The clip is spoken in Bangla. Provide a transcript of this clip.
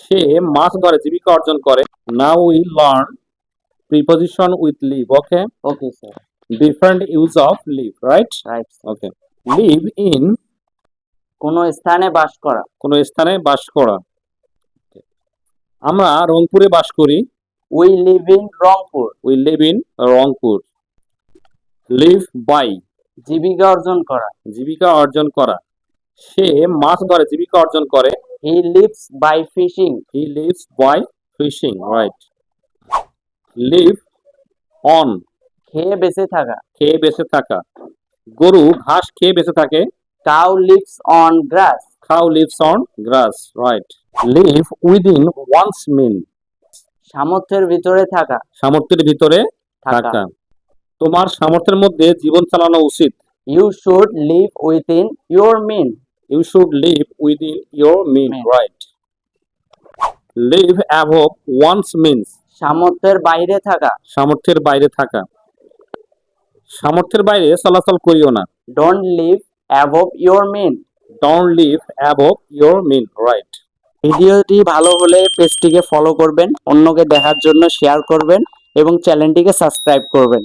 সে মাছ ধরে জীবিকা অর্জন করে। Now we learn preposition with live. Okay, Okay, sir. different use of live, right? Right. Okay, live in কোনো স্থানে বাস করা। কোন স্থানে বাস করা। আমরা রংপুরে বাস করি। We live in Rangpur. We live in Rangpur. live by জীবিকা অর্জন করা। জীবিকা অর্জন করা। সে মাছ ধরে জীবিকা অর্জন করে। He lives by fishing. He lives by fishing, right? live on খেয়ে বেঁচে থাকা। খেয়ে বেঁচে থাকা। গরু ঘাস খেয়ে বেঁচে থাকে। Cow lives on grass. Cow lives on grass, right? live within one's means. সামর্থ্যের ভিতরে থাকা। সামর্থ্যের ভিতরে থাকা। তোমার সামর্থ্যের মধ্যে জীবন চালানো উচিত। You should live within your means. You should live within your means, right? live above one's means. সামর্থ্যের বাইরে থাকা। সামর্থ্যের বাইরে থাকা। সামর্থ্যের বাইরে চলাচল করিও না। Don't live above your means. Don't live above your means, right? ভিডিওটি ভালো হলে পেজটিকে ফলো করবেন, অন্যকে দেখার জন্য শেয়ার করবেন এবং চ্যানেলটিকে সাবস্ক্রাইব করবেন।